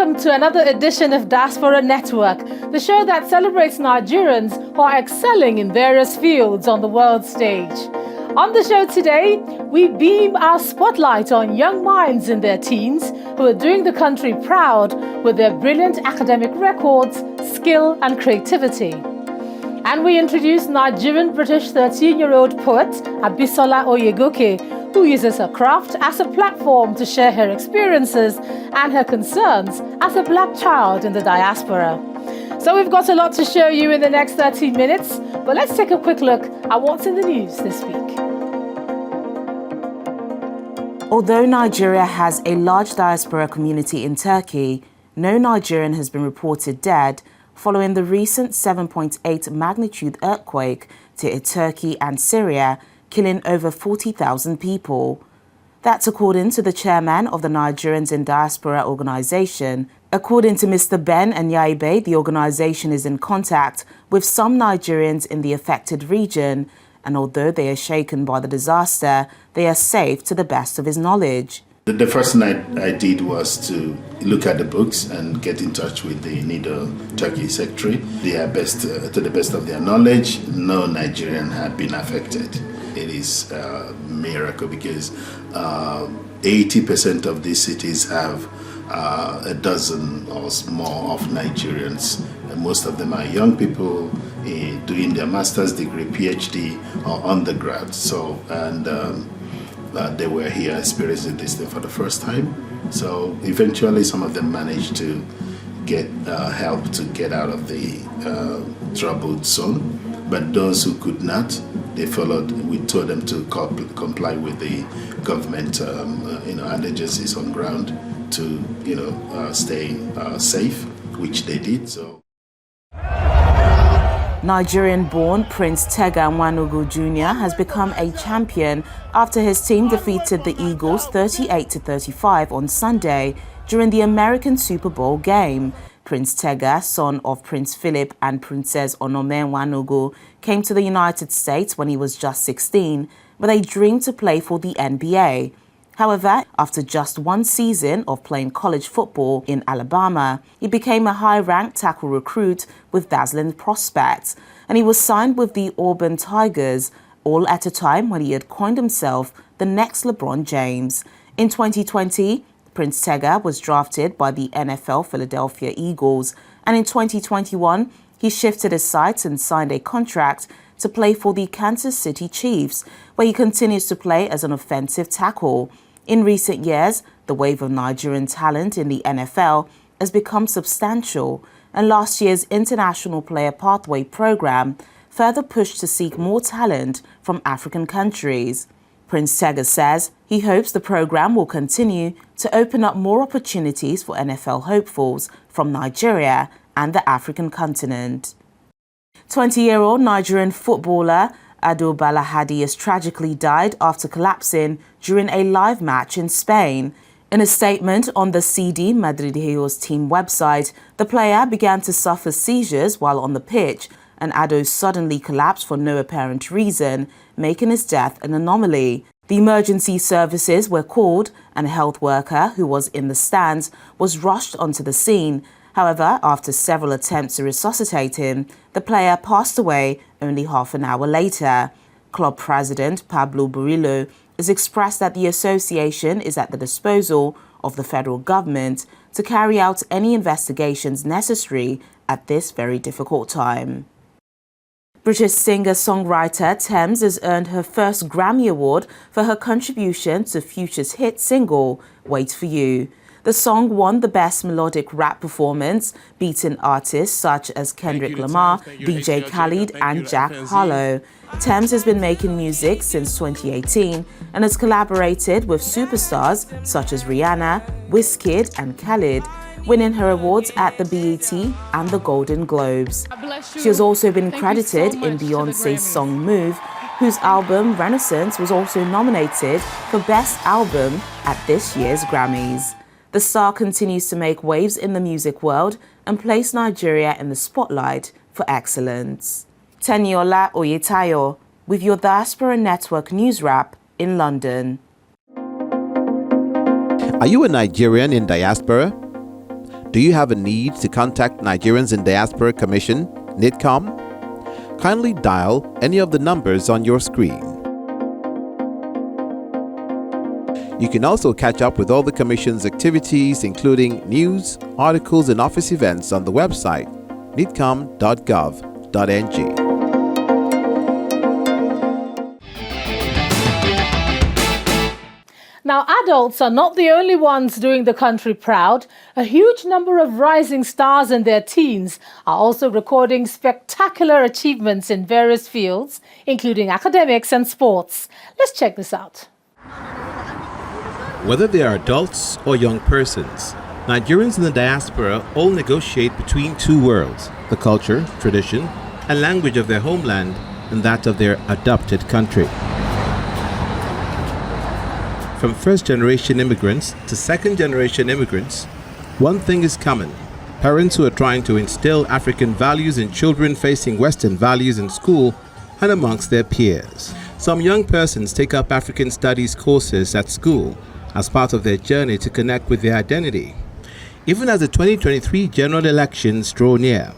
welcome to another edition of Diaspora Network, the show that celebrates Nigerians who are excelling in various fields on the world stage. On the show today, we beam our spotlight on young minds in their teens who are doing the country proud with their brilliant academic records, skill and creativity. And we introduce Nigerian-British 13-year-old poet Abisola Oyegoke, who uses her craft as a platform to share her experiences and her concerns as a black child in the diaspora. So we've got a lot to show you in the next 30 minutes, but let's take a quick look at what's in the news this week. Although Nigeria has a large diaspora community in Turkey, no Nigerian has been reported dead following the recent 7.8 magnitude earthquake to hit Turkey and Syria, killing over 40,000 people. That's according to the chairman of the Nigerians in Diaspora organization. According to Mr. Ben Anyaibe, the organization is in contact with some Nigerians in the affected region, and although they are shaken by the disaster, they are safe to the best of his knowledge. The first thing I did was to look at the books and get in touch with the NIDO Turkey secretary. To the best of their knowledge, no Nigerian had been affected. It is a miracle because 80% of these cities have a dozen or more of Nigerians. And most of them are young people doing their master's degree, PhD, or undergrad. They were here experiencing this thing for the first time. So eventually some of them managed to get help to get out of the troubled zone. But those who could not, we told them to comply with the government and agencies on ground to stay safe, which they did. So Nigerian-born Prince Tega Nwanogo Jr. has become a champion after his team defeated the Eagles 38-35 on Sunday during the American Super Bowl game. Prince Tega, son of Prince Philip and Princess Onome Nwanogo, came to the United States when he was just 16 with a dream to play for the NBA. However, after just one season of playing college football in Alabama, he became a high-ranked tackle recruit with dazzling prospects, and he was signed with the Auburn Tigers, all at a time when he had coined himself the next LeBron James. In 2020, Prince Tega was drafted by the NFL Philadelphia Eagles, and in 2021, he shifted his sights and signed a contract to play for the Kansas City Chiefs, where he continues to play as an offensive tackle. In recent years, the wave of Nigerian talent in the NFL has become substantial, and last year's International Player Pathway program further pushed to seek more talent from African countries. Prince Tega says he hopes the program will continue to open up more opportunities for NFL hopefuls from Nigeria and the African continent. 20-year-old Nigerian footballer Ado Balahadi has tragically died after collapsing during a live match in Spain. In a statement on the CD Madridejos team website, the player began to suffer seizures while on the pitch, and Ado suddenly collapsed for no apparent reason, making his death an anomaly. The emergency services were called, and a health worker who was in the stands was rushed onto the scene. However, after several attempts to resuscitate him, the player passed away only half an hour later. Club president Pablo Burillo has expressed that the association is at the disposal of the federal government to carry out any investigations necessary at this very difficult time. British singer-songwriter Thames has earned her first Grammy Award for her contribution to Future's hit single, Wait For You. The song won the Best Melodic Rap Performance, beating artists such as Kendrick Lamar, DJ Khaled and Jack Harlow. Thames has been making music since 2018 and has collaborated with superstars such as Rihanna, Wizkid and Khaled, winning her awards at the BET and the Golden Globes. She has also been credited in Beyoncé's song Move, whose album Renaissance was also nominated for Best Album at this year's Grammys. The star continues to make waves in the music world and place Nigeria in the spotlight for excellence. Teniola Oyetayo with your Diaspora Network News Wrap in London. Are you a Nigerian in diaspora? Do you have a need to contact Nigerians in Diaspora Commission, NIDCOM? Kindly dial any of the numbers on your screen. You can also catch up with all the Commission's activities, including news, articles, and office events on the website nidcom.gov.ng. Now, adults are not the only ones doing the country proud. A huge number of rising stars in their teens are also recording spectacular achievements in various fields, including academics and sports. Let's check this out. Whether they are adults or young persons, Nigerians in the diaspora all negotiate between two worlds, the culture, tradition, and language of their homeland and that of their adopted country. From first-generation immigrants to second-generation immigrants, one thing is common. Parents who are trying to instill African values in children facing Western values in school and amongst their peers. Some young persons take up African studies courses at school as part of their journey to connect with their identity. Even as the 2023 general elections draw near,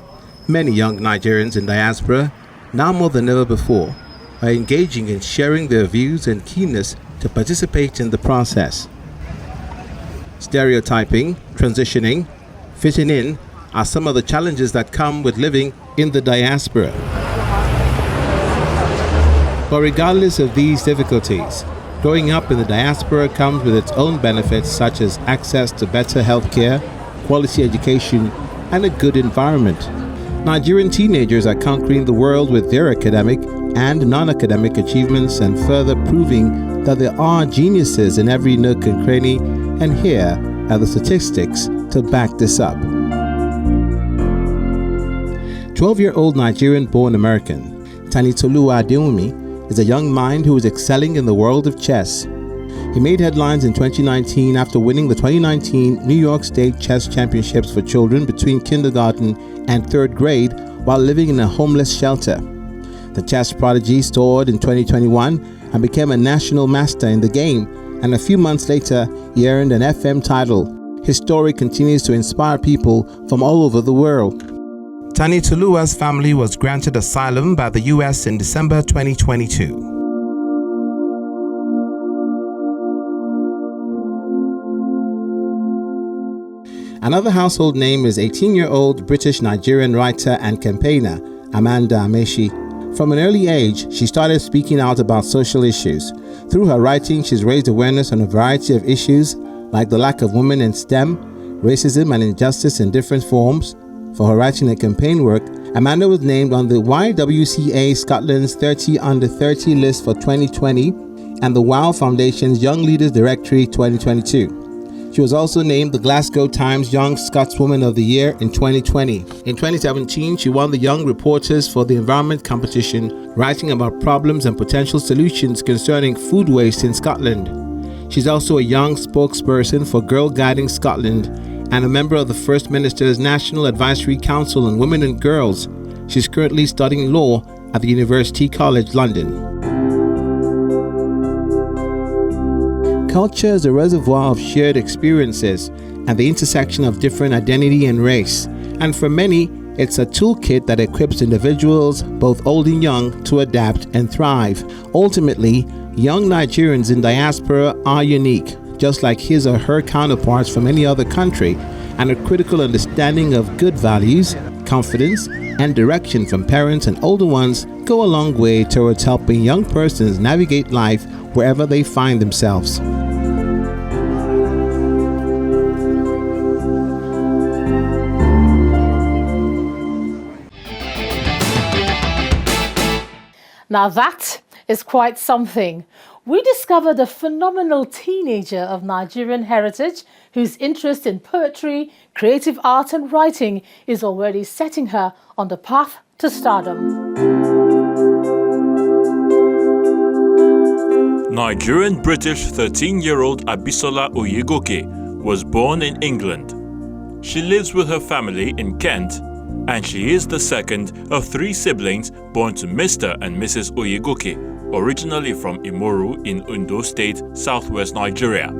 many young Nigerians in diaspora, now more than ever before, are engaging in sharing their views and keenness to participate in the process. Stereotyping, transitioning, fitting in are some of the challenges that come with living in the diaspora. But regardless of these difficulties, growing up in the diaspora comes with its own benefits, such as access to better healthcare, quality education, and a good environment. Nigerian teenagers are conquering the world with their academic and non-academic achievements and further proving that there are geniuses in every nook and cranny, and here are the statistics to back this up. 12-year-old Nigerian-born American Tanitoluwa Adeomi is a young mind who is excelling in the world of chess. He made headlines in 2019 after winning the 2019 New York State Chess Championships for children between kindergarten and third grade while living in a homeless shelter. The chess prodigy soared in 2021 and became a national master in the game, and a few months later, he earned an FM title. His story continues to inspire people from all over the world. Tanitoluwa's family was granted asylum by the U.S. in December 2022. Another household name is 18-year-old British-Nigerian writer and campaigner Amanda Amechi. From an early age, she started speaking out about social issues. Through her writing, she's raised awareness on a variety of issues like the lack of women in STEM, racism and injustice in different forms. For her writing and campaign work, Amanda was named on the YWCA Scotland's 30 Under 30 list for 2020 and the WOW Foundation's Young Leaders Directory 2022. She was also named the Glasgow Times Young Scotswoman of the Year in 2020. In 2017, she won the Young Reporters for the Environment competition, writing about problems and potential solutions concerning food waste in Scotland. She's also a young spokesperson for Girl Guiding Scotland and a member of the First Minister's National Advisory Council on Women and Girls. She's currently studying law at the University College London. Culture is a reservoir of shared experiences and the intersection of different identity and race. And for many, it's a toolkit that equips individuals, both old and young, to adapt and thrive. Ultimately, young Nigerians in diaspora are unique, just like his or her counterparts from any other country, and a critical understanding of good values, confidence, and direction from parents and older ones go a long way towards helping young persons navigate life wherever they find themselves. Now that is quite something. We discovered a phenomenal teenager of Nigerian heritage whose interest in poetry, creative art and writing is already setting her on the path to stardom. Nigerian-British 13-year-old Abisola Oyegoke was born in England. She lives with her family in Kent, and she is the second of 3 siblings born to Mr. and Mrs. Oyegoke, originally from Imoru in Ondo State, southwest Nigeria.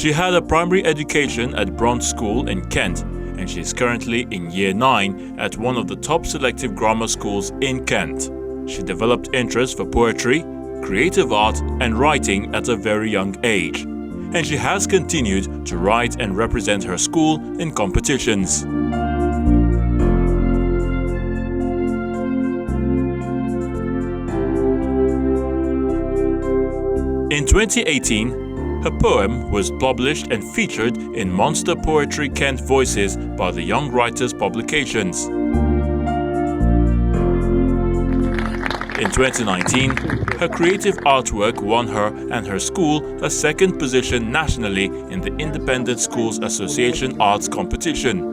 She had a primary education at Bronx School in Kent, and she is currently in Year 9 at one of the top selective grammar schools in Kent. She developed interest for poetry, creative art and writing at a very young age, and she has continued to write and represent her school in competitions. In 2018, her poem was published and featured in Monster Poetry Kent Voices by the Young Writers publications. In 2019, her creative artwork won her and her school a second position nationally in the Independent Schools Association Arts Competition.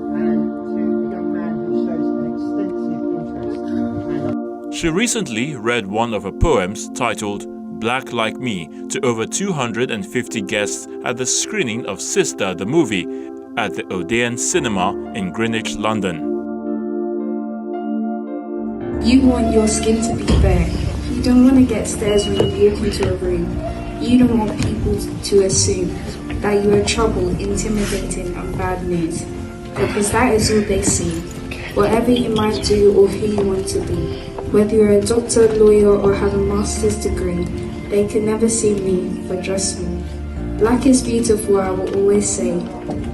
She recently read one of her poems titled Black Like Me to over 250 guests at the screening of Sister the movie at the Odeon Cinema in Greenwich, London. You want your skin to be bare. You don't want to get stares when you walk into a room. You don't want people to assume that you are trouble, intimidating and bad news, because that is all they see. Whatever you might do or who you want to be, whether you're a doctor, lawyer or have a master's degree, they can never see me for just me. Black is beautiful, I will always say.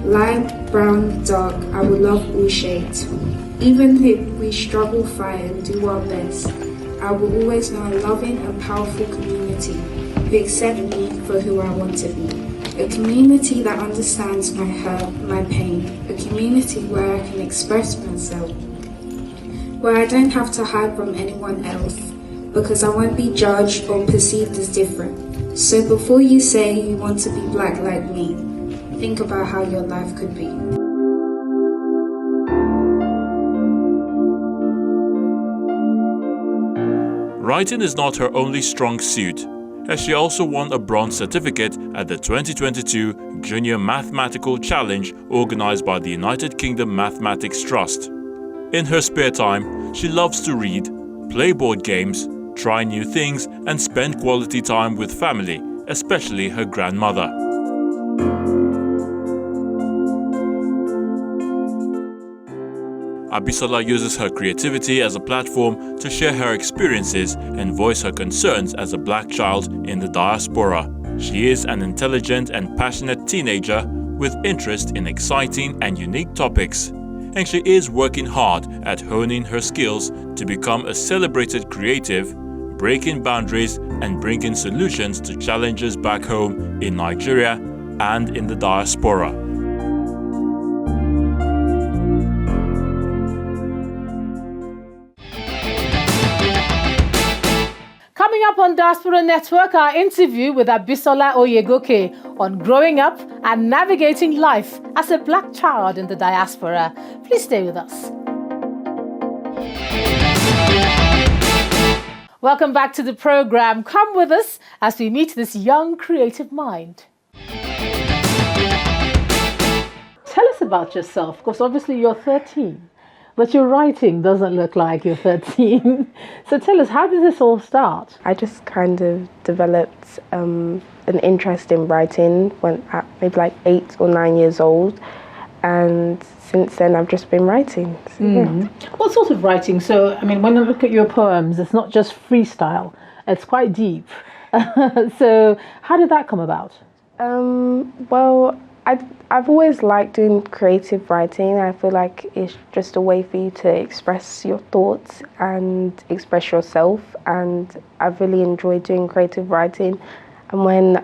Light, brown, dark, I will love all shades. Even if we struggle, fight and do our best, I will always know a loving and powerful community who accept me for who I want to be. A community that understands my hurt, my pain. A community where I can express myself. Where I don't have to hide from anyone else, because I won't be judged or perceived as different. So before you say you want to be black like me, think about how your life could be. Writing is not her only strong suit, as she also won a bronze certificate at the 2022 Junior Mathematical Challenge organized by the United Kingdom Mathematics Trust. In her spare time, she loves to read, play board games, try new things and spend quality time with family, especially her grandmother. Abisola uses her creativity as a platform to share her experiences and voice her concerns as a black child in the diaspora. She is an intelligent and passionate teenager with interest in exciting and unique topics, and she is working hard at honing her skills to become a celebrated creative, breaking boundaries and bringing solutions to challenges back home in Nigeria and in the diaspora. Coming up on Diaspora Network, our interview with Abisola Oyegoke on growing up and navigating life as a black child in the diaspora. Please stay with us. Welcome back to the program. Come with us as we meet this young creative mind. Tell us about yourself, because obviously you're 13. But your writing doesn't look like you're 13. So tell us, how did this all start? I just kind of developed an interest in writing when at maybe like 8 or 9 years old. And since then, I've just been writing. So, yeah. What sort of writing? So, I mean, when I look at your poems, it's not just freestyle. It's quite deep. So how did that come about? Well, I've always liked doing creative writing. I feel like it's just a way for you to express your thoughts and express yourself, and I've really enjoyed doing creative writing. And when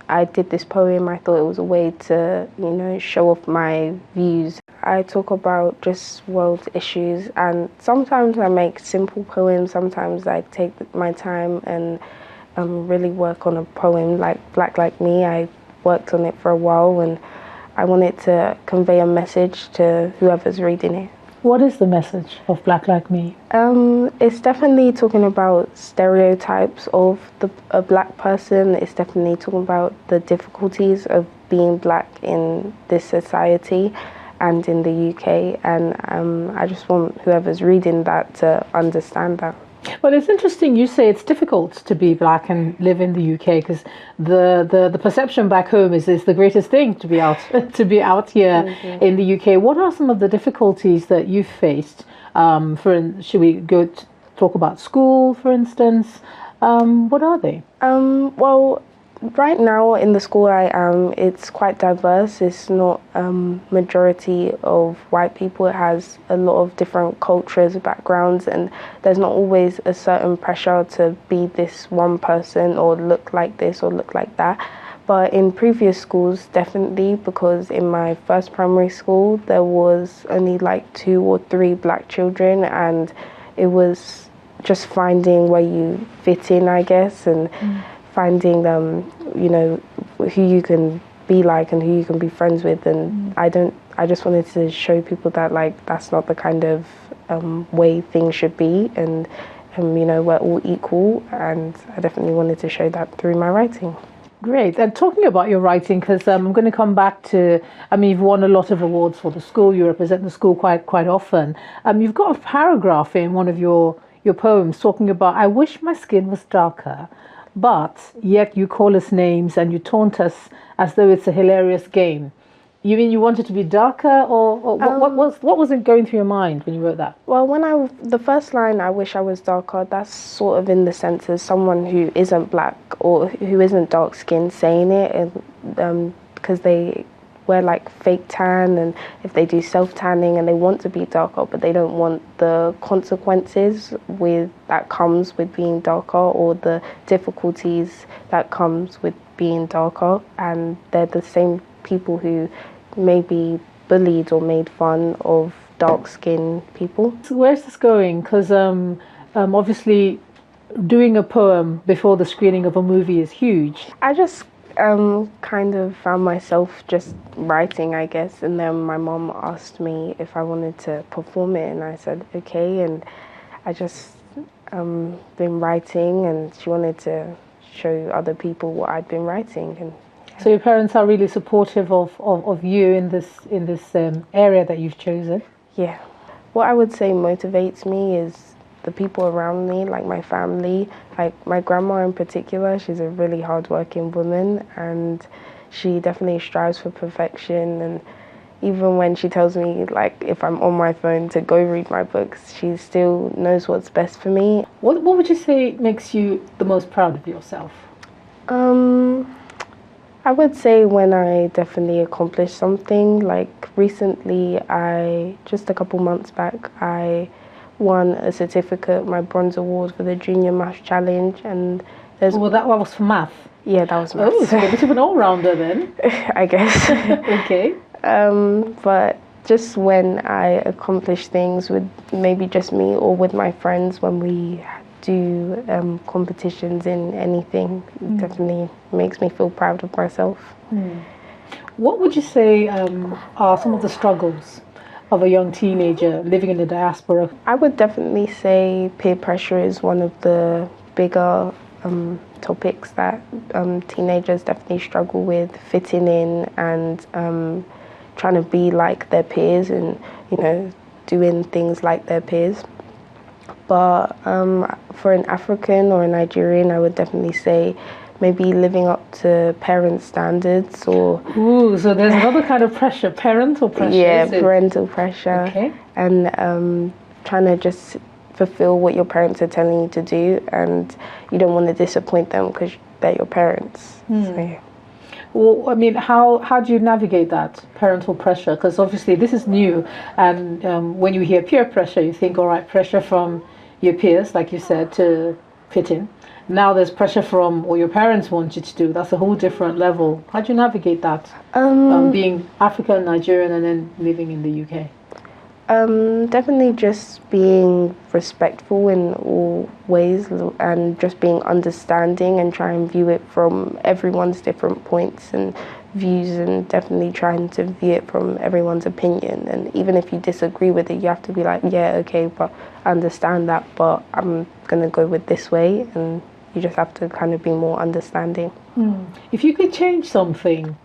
I did this poem, I thought it was a way to, show off my views. I talk about just world issues, and sometimes I make simple poems, sometimes I take my time and really work on a poem like Black Like Me. I worked on it for a while and I wanted to convey a message to whoever's reading it. What is the message of Black Like Me? It's definitely talking about stereotypes of a black person. It's definitely talking about the difficulties of being black in this society and in the UK. And I just want whoever's reading that to understand that. Well, it's interesting you say it's difficult to be black and live in the UK, because the perception back home is the greatest thing to be out to be out here in the UK. What are some of the difficulties that you've faced? Should we go talk about school, for instance? What are they? Well, right now in the school I am, it's quite diverse. It's not majority of white people. It has a lot of different cultures, backgrounds, and there's not always a certain pressure to be this one person or look like this or look like that. But in previous schools, definitely, because in my first primary school, there was only like 2 or 3 black children, and it was just finding where you fit in, I guess, and finding you know, who you can be like and who you can be friends with. And I just wanted to show people that, like, that's not the kind of way things should be, and you know, we're all equal, and I definitely wanted to show that through my writing. Great. And talking about your writing, because I'm going to come back to, I mean, you've won a lot of awards for the school, you represent the school quite often. You've got a paragraph in one of your poems talking about, I wish my skin was darker, but yet you call us names and you taunt us as though it's a hilarious game. You mean you wanted to be darker, or what was it going through your mind when you wrote that? Well, the first line, I wish I was darker, that's sort of in the sense of someone who isn't black or who isn't dark skinned saying it, and because they wear like fake tan, and if they do self tanning and they want to be darker, but they don't want the consequences that comes with being darker, or the difficulties that comes with being darker. And they're the same people who may be bullied or made fun of dark-skinned people. So where's this going? Because obviously doing a poem before the screening of a movie is huge. I just kind of found myself just writing, I guess, and then my mom asked me if I wanted to perform it, and I said okay, and I just been writing, and she wanted to show other people what I'd been writing. And so your parents are really supportive of you in this area that you've chosen? Yeah. What I would say motivates me is the people around me, like my family, like my grandma in particular. She's a really hardworking woman, and she definitely strives for perfection. And even when she tells me, like, if I'm on my phone to go read my books, she still knows what's best for me. What would you say makes you the most proud of yourself? I would say when I definitely accomplish something. Like recently, just a couple months back, I won a certificate, my bronze award for the Junior Maths Challenge, and there's... Well, that was for math? Yeah, that was maths. Oh, so a bit of an all-rounder then. I guess. Okay. But just when I accomplish things with maybe just me or with my friends, when we do competitions in anything, it definitely makes me feel proud of myself. What would you say are some of the struggles of a young teenager living in the diaspora? I would definitely say peer pressure is one of the bigger topics that teenagers definitely struggle with, fitting in and trying to be like their peers and, you know, doing things like their peers. But for an African or a Nigerian, I would definitely say maybe living up to parent standards or... Ooh, so there's another kind of pressure, parental pressure. Yeah, parental pressure. Okay. And trying to just fulfill what your parents are telling you to do, and you don't want to disappoint them because they're your parents. So, yeah. Well, I mean, how do you navigate that parental pressure? Because obviously this is new, and when you hear peer pressure, you think, all right, pressure from your peers, like you said, to fit in. Now there's pressure from what your parents want you to do. That's a whole different level. How do you navigate that, being African, Nigerian, and then living in the UK? Definitely just being respectful in all ways and just being understanding and try and view it from everyone's different points and views, and definitely trying to view it from everyone's opinion. And even if you disagree with it, you have to be like, yeah, okay, but I understand that, but I'm going to go with this way. And you just have to kind of be more understanding. If you could change something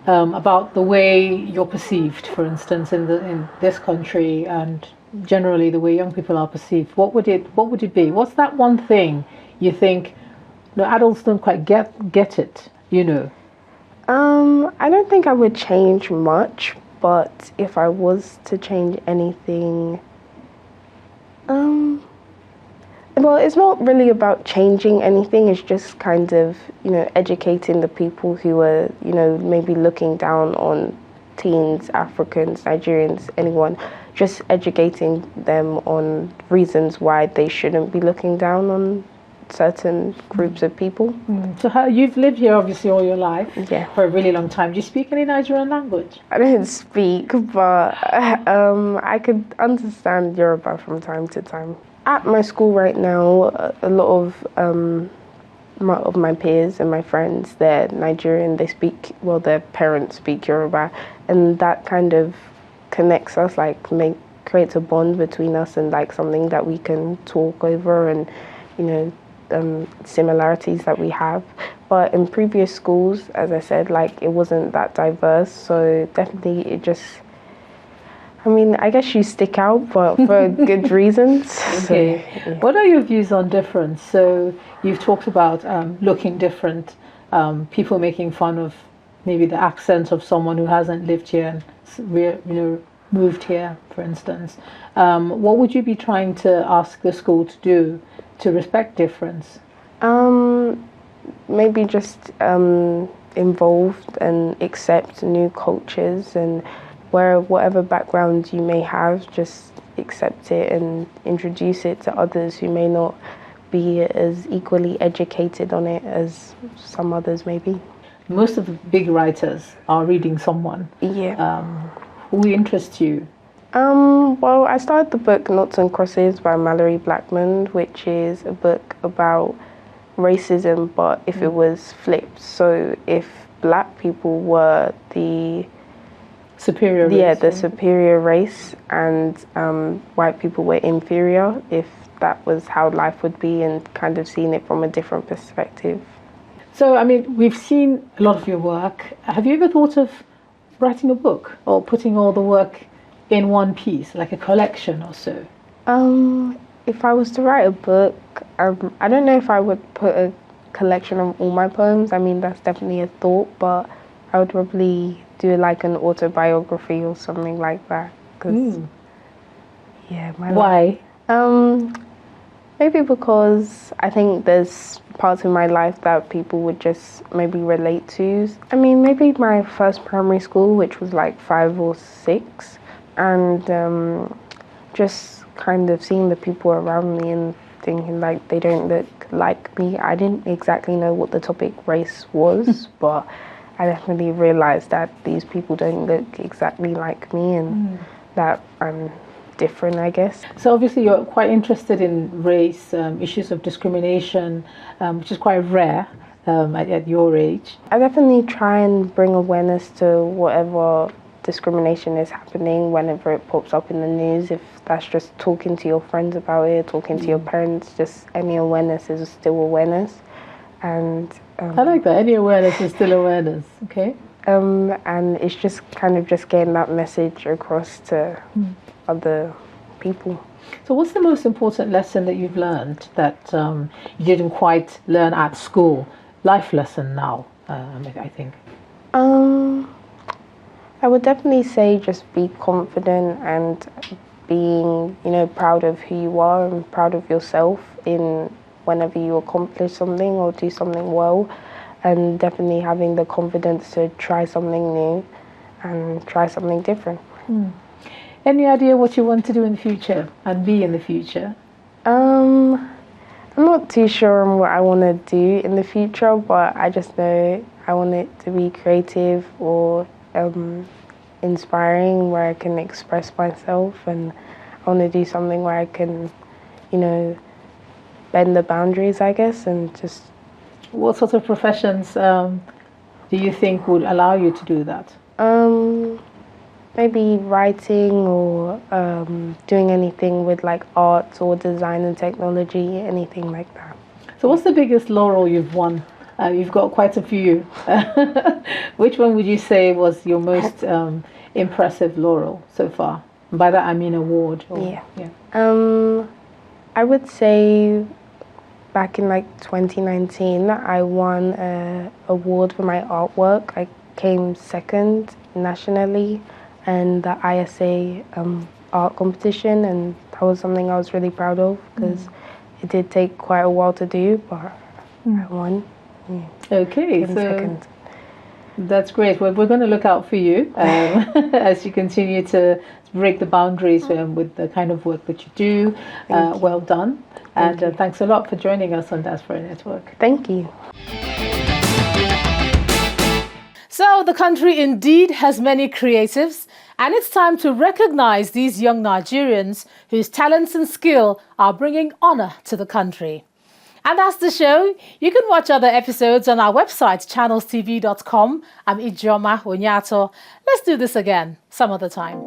about the way you're perceived, for instance, in this country and generally the way young people are perceived, what would it be? What's that one thing you think adults don't quite get it, I don't think I would change much, but if I was to change anything, well, it's not really about changing anything. It's just kind of, educating the people who are, maybe looking down on teens, Africans, Nigerians, anyone, just educating them on reasons why they shouldn't be looking down on certain groups of people. So you've lived here obviously all your life, for a really long time. Do you speak any Nigerian language? I don't speak, but I could understand Yoruba from time to time. At my school right now, a lot of my peers and my friends, they're Nigerian. Their parents speak Yoruba, and that kind of connects us, creates a bond between us, and something that we can talk over, and similarities that we have. But in previous schools, as I said, it wasn't that diverse, so definitely I guess you stick out, but for good reasons. Okay. So, yeah. What are your views on difference? So you've talked about looking different, people making fun of maybe the accent of someone who hasn't lived here and moved here, for instance. What would you be trying to ask the school to do to respect difference? Maybe just involved and accept new cultures, and whatever background you may have, just accept it and introduce it to others who may not be as equally educated on it as some others may be. Most of the big writers are reading someone. Yeah. Who interests you? Well, I started the book Noughts and Crosses by Mallory Blackman, which is a book about racism, but if it was flipped. So if black people were the superior race. Yeah, the superior race, and white people were inferior, if that was how life would be, and kind of seeing it from a different perspective. So, we've seen a lot of your work. Have you ever thought of writing a book or putting all the work in one piece, like a collection or so? If I was to write a book, I don't know if I would put a collection of all my poems. That's definitely a thought, but I would probably do an autobiography or something like that. Why? Maybe because I think there's parts of my life that people would just maybe relate to. Maybe my first primary school, which was 5 or 6, and just kind of seeing the people around me and thinking they don't look like me. I didn't exactly know what the topic race was, but I definitely realised that these people don't look exactly like me, and that I'm different, I guess. So obviously you're quite interested in race, issues of discrimination, which is quite rare at your age. I definitely try and bring awareness to whatever discrimination is happening whenever it pops up in the news. If that's just talking to your friends about it, talking to your parents, just any awareness is still awareness. And I like that. Any awareness is still awareness. Okay. And it's just kind of just getting that message across to other people. So what's the most important lesson that you've learned that you didn't quite learn at school? Life lesson now, I think. I would definitely say just be confident and being, proud of who you are and proud of yourself in whenever you accomplish something or do something well, and definitely having the confidence to try something new and try something different. Any idea what you want to do in the future and be in the future? I'm not too sure on what I want to do in the future, but I just know I want it to be creative or inspiring, where I can express myself, and I want to do something where I can, bend the boundaries, I guess, and just... What sort of professions do you think would allow you to do that? Maybe writing or doing anything with art or design and technology, anything like that. So what's the biggest laurel you've won? You've got quite a few. Which one would you say was your most impressive laurel so far? By that I mean award. Yeah. Yeah. I would say back in like 2019, I won an award for my artwork. I came second nationally in the ISA art competition, and that was something I was really proud of because it did take quite a while to do, but I won. Yeah. Okay, Came so second. that's great. Well, we're going to look out for you as you continue to break the boundaries with the kind of work that you do. Well done. And thanks a lot for joining us on Diaspora Network. Thank you. So the country indeed has many creatives, and it's time to recognize these young Nigerians whose talents and skill are bringing honor to the country. And that's the show. You can watch other episodes on our website, channelstv.com. I'm Ijeoma Onyato. Let's do this again some other time.